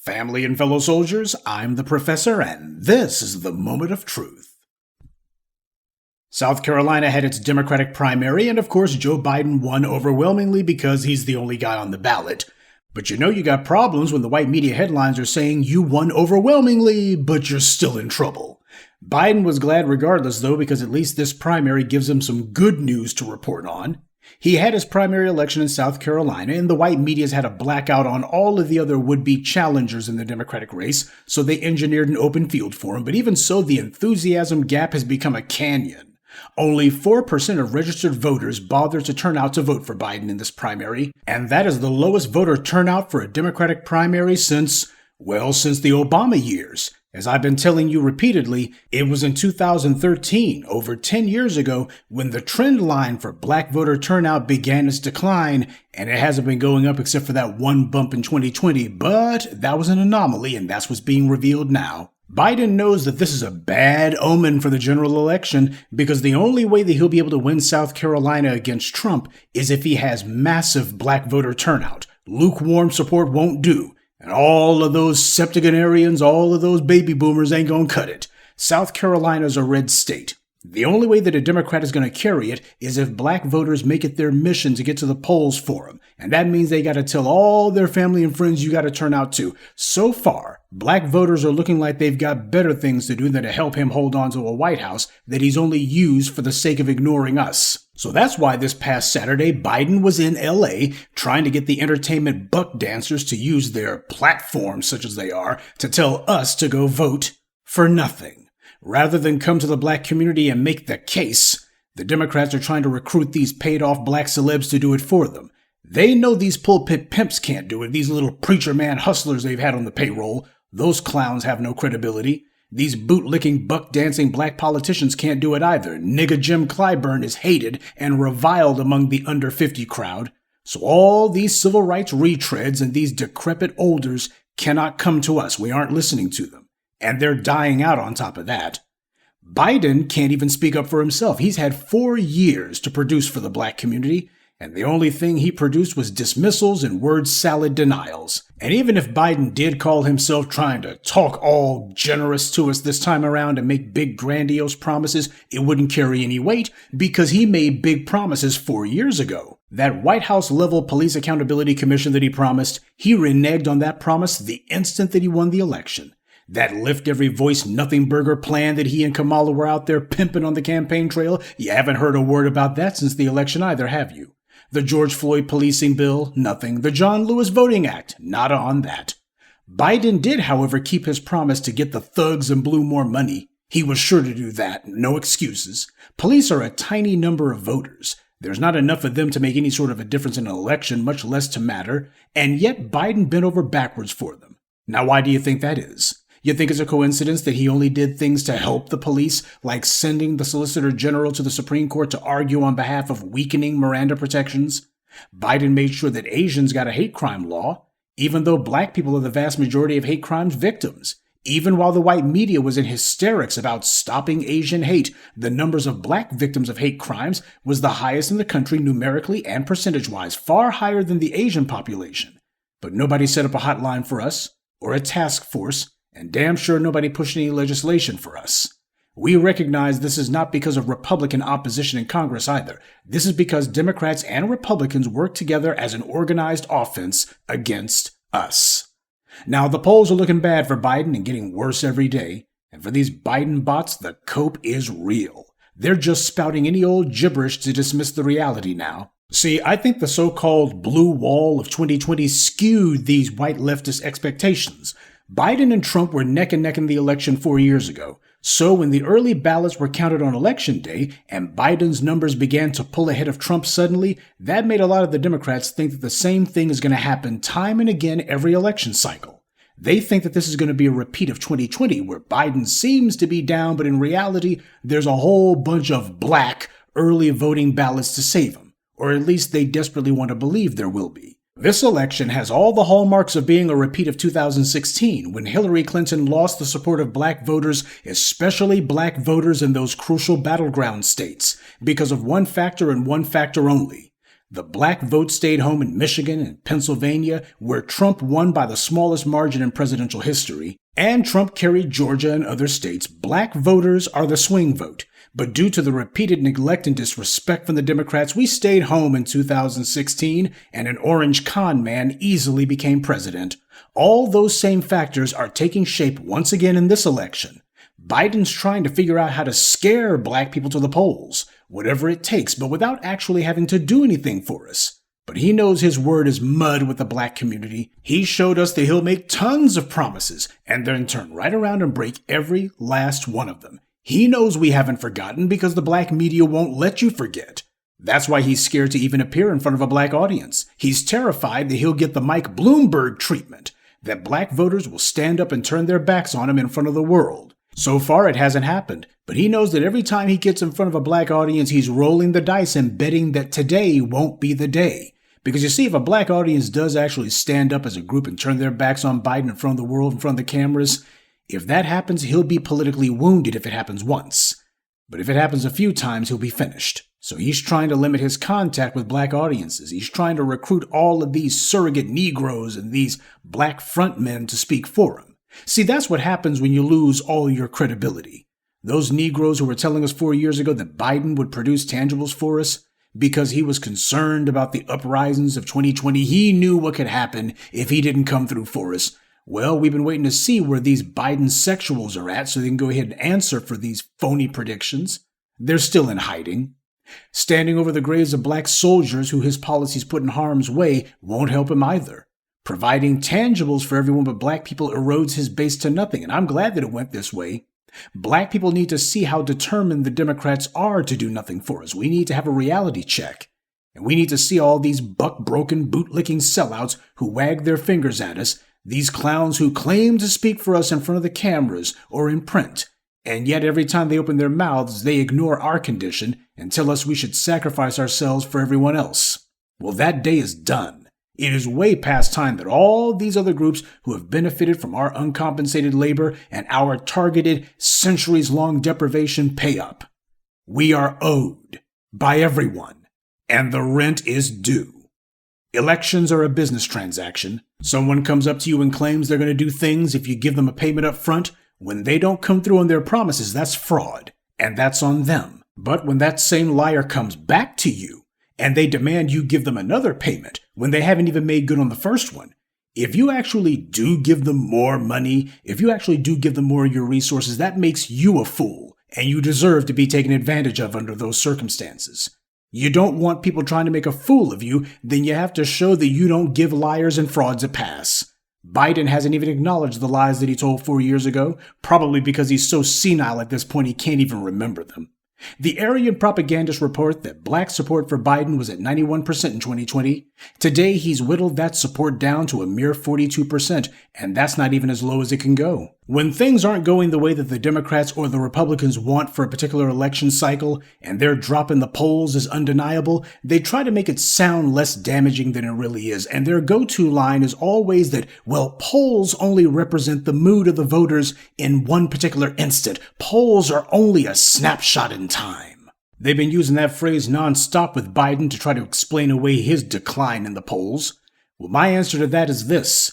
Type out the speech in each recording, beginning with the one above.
Family and fellow soldiers, I'm the Professor, and this is the Moment of Truth. South Carolina had its Democratic primary, and of course Joe Biden won overwhelmingly because he's the only guy on the ballot. But you know you got problems when the white media headlines are saying you won overwhelmingly, but you're still in trouble. Biden was glad regardless, though, because at least this primary gives him some good news to report on. He had his primary election in South Carolina, and the white media's had a blackout on all of the other would-be challengers in the Democratic race, so they engineered an open field for him. But even so, the enthusiasm gap has become a canyon. Only 4% of registered voters bothered to turn out to vote for Biden in this primary, and that is the lowest voter turnout for a Democratic primary since the Obama years. As I've been telling you repeatedly, it was in 2013, over 10 years ago, when the trend line for black voter turnout began its decline, and it hasn't been going up except for that one bump in 2020, but that was an anomaly, and that's what's being revealed now. Biden knows that this is a bad omen for the general election because the only way that he'll be able to win South Carolina against Trump is if he has massive black voter turnout. Lukewarm support won't do. And all of those septuagenarians, all of those baby boomers ain't gonna cut it. South Carolina's a red state. The only way that a Democrat is going to carry it is if black voters make it their mission to get to the polls for him. And that means they got to tell all their family and friends you got to turn out to. So far, black voters are looking like they've got better things to do than to help him hold on to a White House that he's only used for the sake of ignoring us. So that's why this past Saturday, Biden was in LA trying to get the entertainment buck dancers to use their platforms, such as they are, to tell us to go vote for nothing. Rather than come to the black community and make the case, the Democrats are trying to recruit these paid-off black celebs to do it for them. They know these pulpit pimps can't do it, these little preacher man hustlers they've had on the payroll. Those clowns have no credibility. These boot-licking, buck-dancing black politicians can't do it either. Nigga Jim Clyburn is hated and reviled among the under-50 crowd. So all these civil rights retreads and these decrepit olders cannot come to us. We aren't listening to them. And they're dying out on top of that. Biden can't even speak up for himself. He's had 4 years to produce for the black community, and the only thing he produced was dismissals and word salad denials. And even if Biden did call himself trying to talk all generous to us this time around and make big grandiose promises, it wouldn't carry any weight because he made big promises 4 years ago. That White House level police accountability commission that he promised, he reneged on that promise the instant that he won the election. That lift every voice nothing burger plan that he and Kamala were out there pimping on the campaign trail, you haven't heard a word about that since the election either, have you? The George Floyd policing bill, nothing. The John Lewis Voting Act, not on that. Biden did, however, keep his promise to get the thugs in blue more money. He was sure to do that, no excuses. Police are a tiny number of voters. There's not enough of them to make any sort of a difference in an election, much less to matter, and yet Biden bent over backwards for them. Now, why do you think that is? You think it's a coincidence that he only did things to help the police, like sending the Solicitor General to the Supreme Court to argue on behalf of weakening Miranda protections? Biden made sure that Asians got a hate crime law, even though black people are the vast majority of hate crimes victims. Even while the white media was in hysterics about stopping Asian hate, the numbers of black victims of hate crimes was the highest in the country numerically and percentage-wise, far higher than the Asian population. But nobody set up a hotline for us, or a task force, and damn sure nobody pushed any legislation for us. We recognize this is not because of Republican opposition in Congress either. This is because Democrats and Republicans work together as an organized offense against us. Now, the polls are looking bad for Biden and getting worse every day. And for these Biden bots, the cope is real. They're just spouting any old gibberish to dismiss the reality now. See, I think the so-called blue wall of 2020 skewed these white leftist expectations. Biden and Trump were neck and neck in the election 4 years ago. So when the early ballots were counted on Election Day and Biden's numbers began to pull ahead of Trump suddenly, that made a lot of the Democrats think that the same thing is going to happen time and again every election cycle. They think that this is going to be a repeat of 2020 where Biden seems to be down, but in reality, there's a whole bunch of black early voting ballots to save him. Or at least they desperately want to believe there will be. This election has all the hallmarks of being a repeat of 2016, when Hillary Clinton lost the support of black voters, especially black voters in those crucial battleground states, because of one factor and one factor only. The black vote stayed home in Michigan and Pennsylvania, where Trump won by the smallest margin in presidential history, and Trump carried Georgia and other states. Black voters are the swing vote. But due to the repeated neglect and disrespect from the Democrats, we stayed home in 2016, and an orange con man easily became president. All those same factors are taking shape once again in this election. Biden's trying to figure out how to scare black people to the polls, whatever it takes, but without actually having to do anything for us. But he knows his word is mud with the black community. He showed us that he'll make tons of promises and then turn right around and break every last one of them. He knows we haven't forgotten because the black media won't let you forget. That's why he's scared to even appear in front of a black audience. He's terrified that he'll get the Mike Bloomberg treatment, that black voters will stand up and turn their backs on him in front of the world. So far, it hasn't happened, but he knows that every time he gets in front of a black audience, he's rolling the dice and betting that today won't be the day. Because you see, if a black audience does actually stand up as a group and turn their backs on Biden in front of the world, in front of the cameras, if that happens, he'll be politically wounded if it happens once. But if it happens a few times, he'll be finished. So he's trying to limit his contact with black audiences. He's trying to recruit all of these surrogate Negroes and these black frontmen to speak for him. See, that's what happens when you lose all your credibility. Those Negroes who were telling us 4 years ago that Biden would produce tangibles for us because he was concerned about the uprisings of 2020. He knew what could happen if he didn't come through for us. Well, we've been waiting to see where these Biden sexuals are at so they can go ahead and answer for these phony predictions. They're still in hiding. Standing over the graves of black soldiers who his policies put in harm's way won't help him either. Providing tangibles for everyone but black people erodes his base to nothing, and I'm glad that it went this way. Black people need to see how determined the Democrats are to do nothing for us. We need to have a reality check. And we need to see all these buck-broken, boot-licking sellouts who wag their fingers at us, these clowns who claim to speak for us in front of the cameras or in print, and yet every time they open their mouths, they ignore our condition and tell us we should sacrifice ourselves for everyone else. Well, that day is done. It is way past time that all these other groups who have benefited from our uncompensated labor and our targeted, centuries-long deprivation pay up. We are owed by everyone, and the rent is due. Elections are a business transaction. Someone comes up to you and claims they're going to do things if you give them a payment up front. When they don't come through on their promises, that's fraud, and that's on them. But when that same liar comes back to you and they demand you give them another payment when they haven't even made good on the first one, if you actually do give them more money, if you actually do give them more of your resources, that makes you a fool, and you deserve to be taken advantage of under those circumstances. You don't want people trying to make a fool of you, then you have to show that you don't give liars and frauds a pass. Biden hasn't even acknowledged the lies that he told 4 years ago, probably because he's so senile at this point he can't even remember them. The Aryan propagandists report that black support for Biden was at 91% in 2020. Today, he's whittled that support down to a mere 42%, and that's not even as low as it can go. When things aren't going the way that the Democrats or the Republicans want for a particular election cycle, and their drop in the polls is undeniable, they try to make it sound less damaging than it really is, and their go-to line is always that, well, polls only represent the mood of the voters in one particular instant. Polls are only a snapshot in time. They've been using that phrase nonstop with Biden to try to explain away his decline in the polls. Well, my answer to that is this.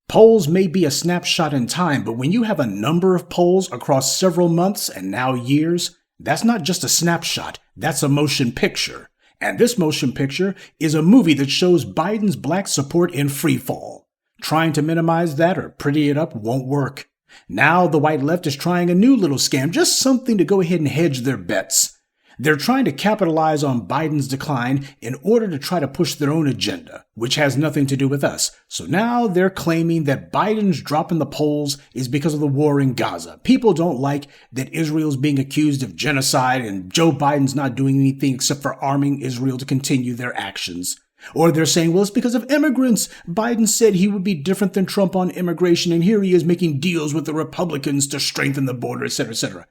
Polls may be a snapshot in time, but when you have a number of polls across several months and now years, that's not just a snapshot, that's a motion picture. And this motion picture is a movie that shows Biden's black support in freefall. Trying to minimize that or pretty it up won't work. Now the white left is trying a new little scam, just something to go ahead and hedge their bets. They're trying to capitalize on Biden's decline in order to try to push their own agenda, which has nothing to do with us. So now they're claiming that Biden's drop in the polls is because of the war in Gaza. People don't like that Israel's being accused of genocide and Joe Biden's not doing anything except for arming Israel to continue their actions. Or they're saying, well, it's because of immigrants. Biden said he would be different than Trump on immigration, and here he is making deals with the Republicans to strengthen the border, etc., etc.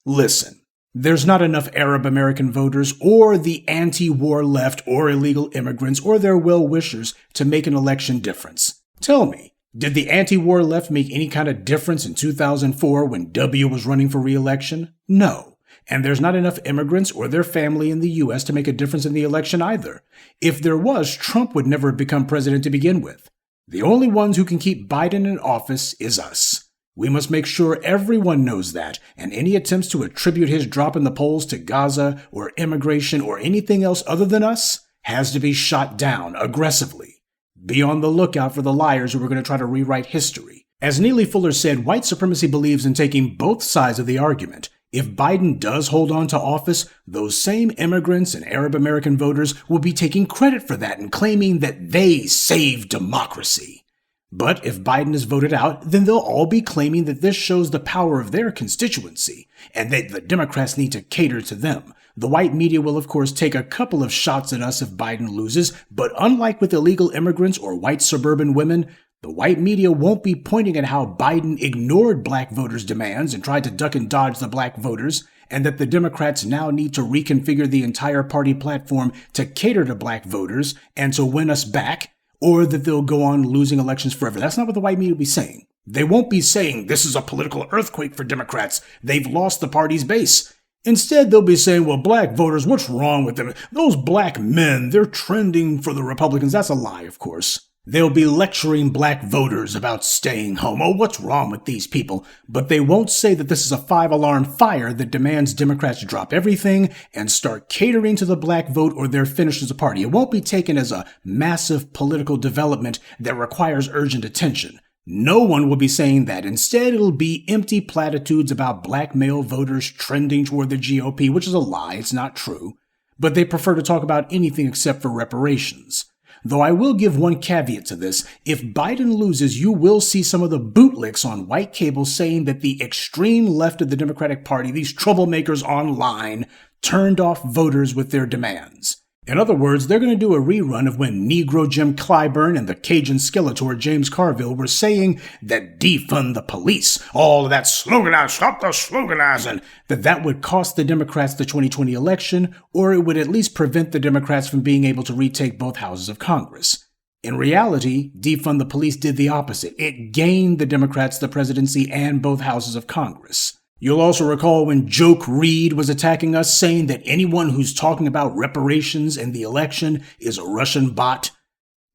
Listen. There's not enough Arab American voters or the anti-war left or illegal immigrants or their well-wishers to make an election difference. Tell me, did the anti-war left make any kind of difference in 2004 when W was running for re-election? No. And there's not enough immigrants or their family in the U.S. to make a difference in the election either. If there was, Trump would never have become president to begin with. The only ones who can keep Biden in office is us. We must make sure everyone knows that, and any attempts to attribute his drop in the polls to Gaza or immigration or anything else other than us has to be shot down aggressively. Be on the lookout for the liars who are going to try to rewrite history. As Neely Fuller said, white supremacy believes in taking both sides of the argument. If Biden does hold on to office, those same immigrants and Arab American voters will be taking credit for that and claiming that they saved democracy. But if Biden is voted out, then they'll all be claiming that this shows the power of their constituency, and that the Democrats need to cater to them. The white media will, of course, take a couple of shots at us if Biden loses, but unlike with illegal immigrants or white suburban women, the white media won't be pointing at how Biden ignored black voters' demands and tried to duck and dodge the black voters, and that the Democrats now need to reconfigure the entire party platform to cater to black voters and to win us back, or that they'll go on losing elections forever. That's not what the white media will be saying. They won't be saying this is a political earthquake for Democrats. They've lost the party's base. Instead, they'll be saying, well, black voters, what's wrong with them? Those black men, they're trending for the Republicans. That's a lie, of course. They'll be lecturing black voters about staying home. Oh, what's wrong with these people? But they won't say that this is a 5-alarm fire that demands Democrats drop everything and start catering to the black vote or they're finished as a party. It won't be taken as a massive political development that requires urgent attention. No one will be saying that. Instead, it'll be empty platitudes about black male voters trending toward the GOP, which is a lie. It's not true. But they prefer to talk about anything except for reparations. Though I will give one caveat to this. If Biden loses, you will see some of the bootlicks on white cable saying that the extreme left of the Democratic Party, these troublemakers online, turned off voters with their demands. In other words, they're going to do a rerun of when Negro Jim Clyburn and the Cajun Skeletor James Carville were saying that defund the police, all of that sloganize, stop the sloganizing, that would cost the Democrats the 2020 election, or it would at least prevent the Democrats from being able to retake both houses of Congress. In reality, defund the police did the opposite. It gained the Democrats the presidency and both houses of Congress. You'll also recall when Joke Reed was attacking us, saying that anyone who's talking about reparations in the election is a Russian bot.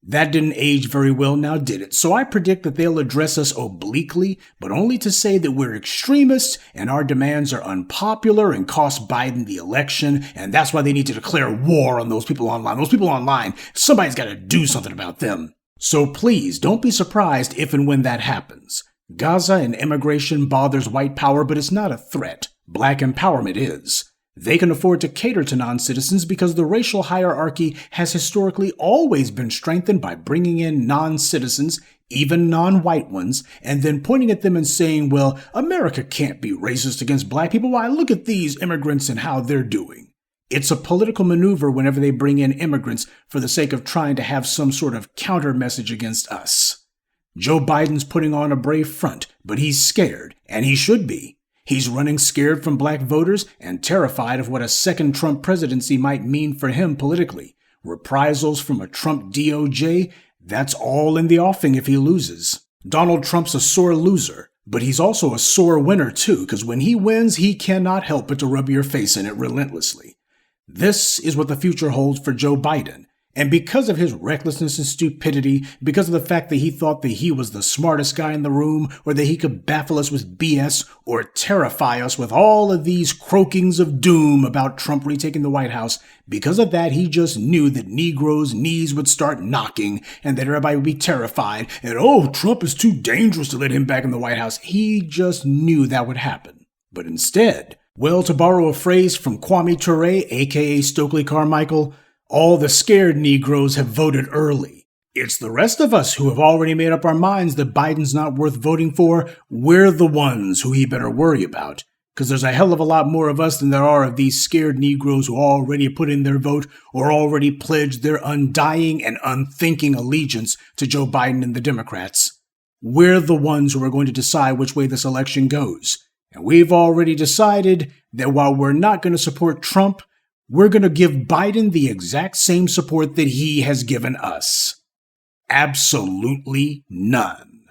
That didn't age very well now, did it? So I predict that they'll address us obliquely, but only to say that we're extremists and our demands are unpopular and cost Biden the election, and that's why they need to declare war on those people online. Those people online, somebody's got to do something about them. So please, don't be surprised if and when that happens. Gaza and immigration bothers white power, but it's not a threat. Black empowerment is. They can afford to cater to non-citizens because the racial hierarchy has historically always been strengthened by bringing in non-citizens, even non-white ones, and then pointing at them and saying, well, America can't be racist against black people. Why, look at these immigrants and how they're doing. It's a political maneuver whenever they bring in immigrants for the sake of trying to have some sort of counter message against us. Joe Biden's putting on a brave front, but he's scared, and he should be. He's running scared from black voters and terrified of what a second Trump presidency might mean for him politically. Reprisals from a Trump DOJ, that's all in the offing if he loses. Donald Trump's a sore loser, but he's also a sore winner too, because when he wins, he cannot help but to rub your face in it relentlessly. This is what the future holds for Joe Biden. And because of his recklessness and stupidity, because of the fact that he thought that he was the smartest guy in the room, or that he could baffle us with BS, or terrify us with all of these croakings of doom about Trump retaking the White House, because of that he just knew that Negroes' knees would start knocking, and that everybody would be terrified, and oh, Trump is too dangerous to let him back in the White House. He just knew that would happen. But instead, well, to borrow a phrase from Kwame Ture, aka Stokely Carmichael, all the scared Negroes have voted early. It's the rest of us who have already made up our minds that Biden's not worth voting for. We're the ones who he better worry about. Because there's a hell of a lot more of us than there are of these scared Negroes who already put in their vote or already pledged their undying and unthinking allegiance to Joe Biden and the Democrats. We're the ones who are going to decide which way this election goes. And we've already decided that while we're not going to support Trump, we're going to give Biden the exact same support that he has given us. Absolutely none.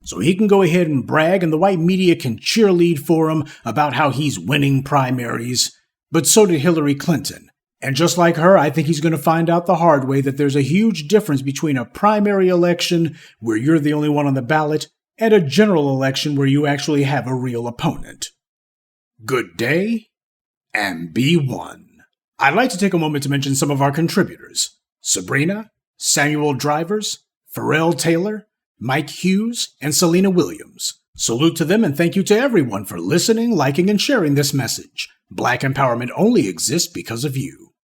So he can go ahead and brag and the white media can cheerlead for him about how he's winning primaries. But so did Hillary Clinton. And just like her, I think he's going to find out the hard way that there's a huge difference between a primary election where you're the only one on the ballot and a general election where you actually have a real opponent. Good day, and be one. I'd like to take a moment to mention some of our contributors. Sabrina, Samuel Drivers, Pharrell Taylor, Mike Hughes, and Selena Williams. Salute to them and thank you to everyone for listening, liking, and sharing this message. Black empowerment only exists because of you.